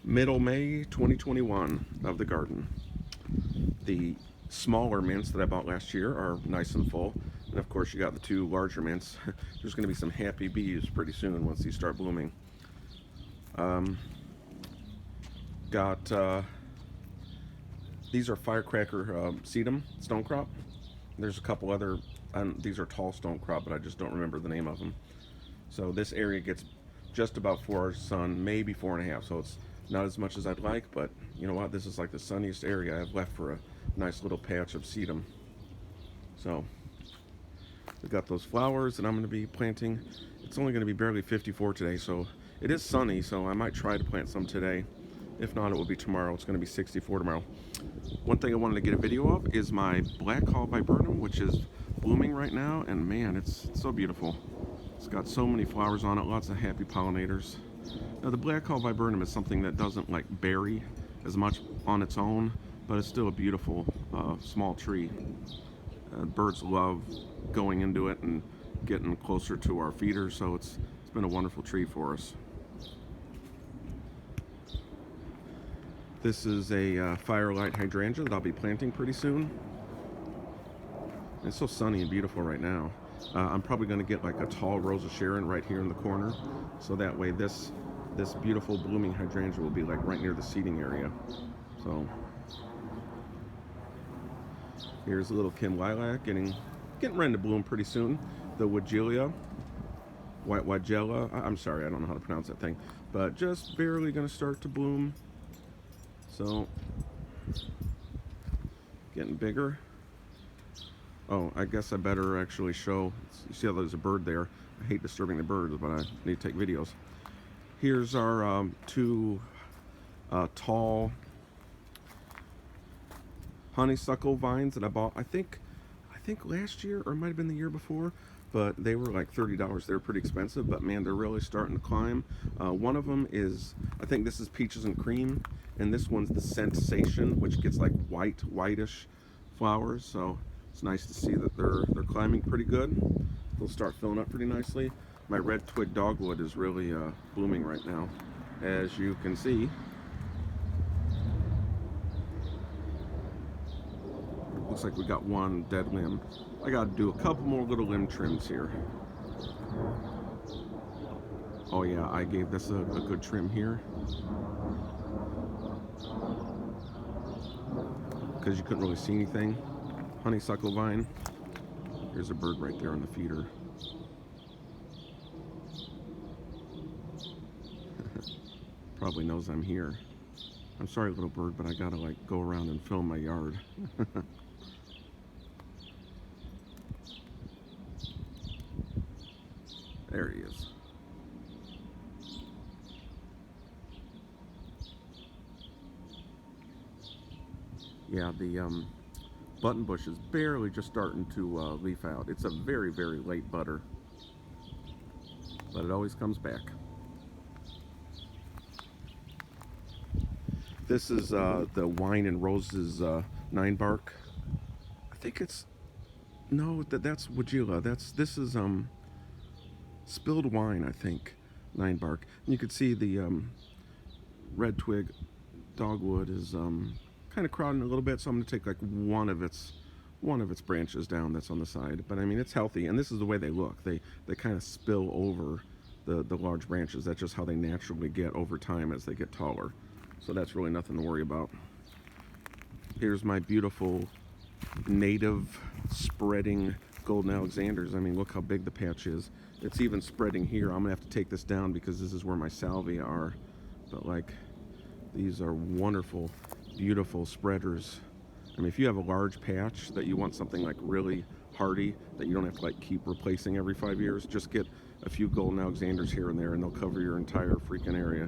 Middle May 2021 of the garden. The smaller mints that I bought last year are nice and full, and of course you got the two larger mints. There's going to be some happy bees pretty soon once these start blooming. Got these are firecracker sedum stonecrop. There's a couple other, these are tall stonecrop, but I just don't remember the name of them. So this area gets just about 4 hours of sun, maybe 4.5, so it's not as much as I'd like, but you know what, this is like the sunniest area I have left for a nice little patch of sedum. So we got those flowers that I'm going to be planting. It's only going to be barely 54 today, so it is sunny, so I might try to plant some today. If not, it will be tomorrow. It's going to be 64 tomorrow. One thing I wanted to get a video of is my black haw viburnum, which is blooming right now, and man, it's so beautiful. It's got so many flowers on it, lots of happy pollinators. Now the black haw viburnum is something that doesn't like berry as much on its own, but it's still a beautiful small tree. Birds love going into it and getting closer to our feeders, so it's been a wonderful tree for us. This is a firelight hydrangea that I'll be planting pretty soon. It's so sunny and beautiful right now. I'm probably going to get like a tall Rose of Sharon right here in the corner, so that way this beautiful blooming hydrangea will be like right near the seating area. So here's a little Kim lilac getting ready to bloom pretty soon. The Weigelia, I'm sorry, I don't know how to pronounce that thing, but just barely going to start to bloom. So getting bigger. Oh, I guess I better actually show. You see how there's a bird there? I hate disturbing the birds, but I need to take videos. Here's our two tall honeysuckle vines that I bought. I think last year, or it might have been the year before, but they were like $30. They're pretty expensive, but man, they're really starting to climb. One of them is, I think this is Peaches and Cream, and this one's the Sensation, which gets like whitish flowers. So it's nice to see that they're climbing pretty good. They'll start filling up pretty nicely. My red twig dogwood is really blooming right now, as you can see. Looks like we got one dead limb. I got to do a couple more little limb trims here. Oh yeah, I gave this a good trim here, because you couldn't really see anything. Honeysuckle vine. Here's a bird right there on the feeder. Probably knows I'm here. I'm sorry, little bird, but I gotta like go around and film my yard. There he is. Yeah, the button bush is barely just starting to leaf out. It's a very, very late butter, but it always comes back. This is the Wine and Roses 9-bark. I think it's, no, that's Weigelia. This is Spilled Wine, I think, 9-bark. And you can see the red twig dogwood is kind of crowding a little bit, so I'm going to take like one of its branches down that's on the side. But I mean, it's healthy, and this is the way they look. They kind of spill over the large branches. That's just how they naturally get over time as they get taller. So that's really nothing to worry about. Here's my beautiful native spreading golden Alexanders. I mean, look how big the patch is. It's even spreading here. I'm gonna have to take this down because this is where my salvia are. But like, these are wonderful, beautiful spreaders. I mean, if you have a large patch that you want something like really hardy, that you don't have to like keep replacing every 5 years, just get a few golden Alexanders here and there and they'll cover your entire freaking area.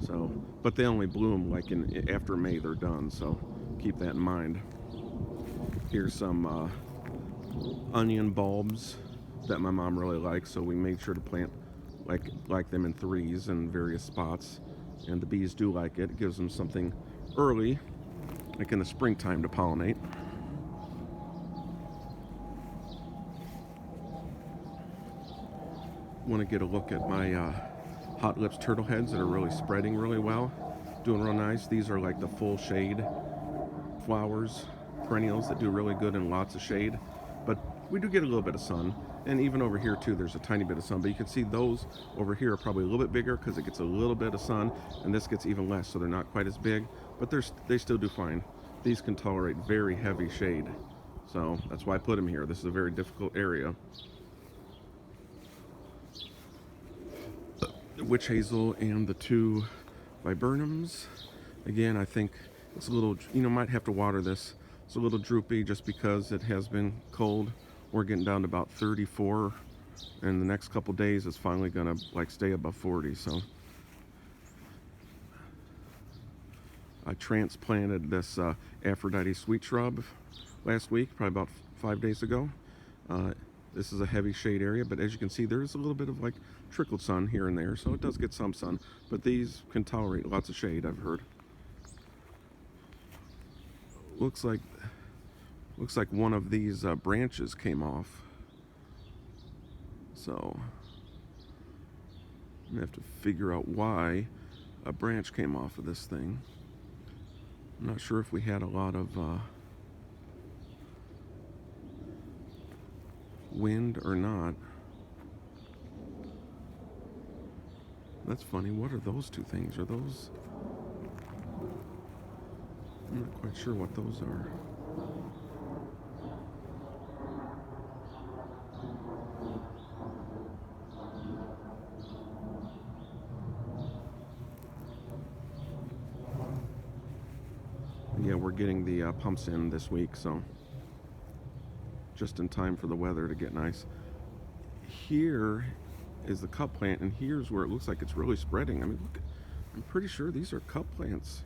So, but they only bloom like after May, they're done, so keep that in mind. Here's some onion bulbs that my mom really likes, so we made sure to plant like them in 3s in various spots, and the bees do like it. It gives them something early, like in the springtime, to pollinate. Want to get a look at my hot lips turtle heads that are really spreading really well. doing real nice. These are like the full shade flowers, perennials that do really good in lots of shade. But we do get a little bit of sun. And even over here too, there's a tiny bit of sun. But you can see those over here are probably a little bit bigger because it gets a little bit of sun, and this gets even less, so they're not quite as big. But they still do fine. These can tolerate very heavy shade. So that's why I put them here. This is a very difficult area. The witch hazel and the two viburnums. Again, I think it's a little, might have to water this. It's a little droopy just because it has been cold. We're getting down to about 34, and the next couple days it's finally gonna like stay above 40. So I transplanted this Aphrodite sweet shrub last week, probably about 5 days ago. This is a heavy shade area, but as you can see, there's a little bit of like trickled sun here and there, so it does get some sun. But these can tolerate lots of shade, I've heard. Looks like one of these branches came off. So I'm gonna have to figure out why a branch came off of this thing. I'm not sure if we had a lot of wind or not. That's funny. What are those two things? Are those... I'm not quite sure what those are. Yeah, we're getting the pumps in this week, so just in time for the weather to get nice. Here is the cup plant, and here's where it looks like it's really spreading. I mean, look, I'm pretty sure these are cup plants.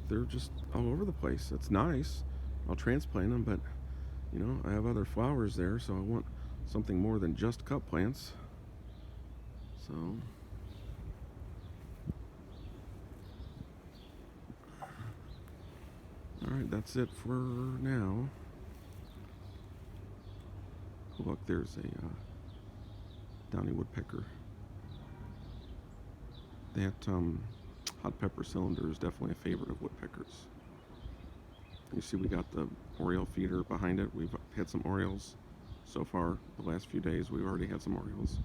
They're just all over the place. It's nice. I'll transplant them, but I have other flowers there, so I want something more than just cup plants. So alright, that's it for now. Look, there's a downy woodpecker. That hot pepper cylinder is definitely a favorite of woodpeckers. You see we got the oriole feeder behind it. We've had some orioles so far. The last few days we've already had some orioles.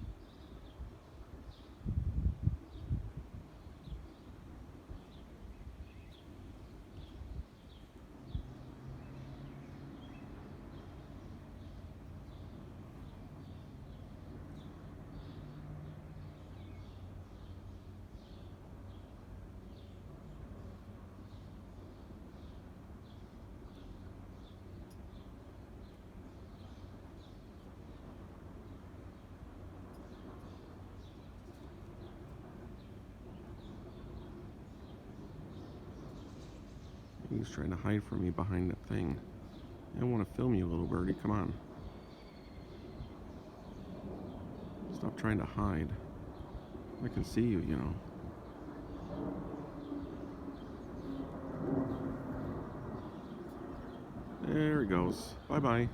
He's trying to hide from me behind that thing. I want to film you, little birdie. Come on. Stop trying to hide. I can see you, There he goes. Bye-bye.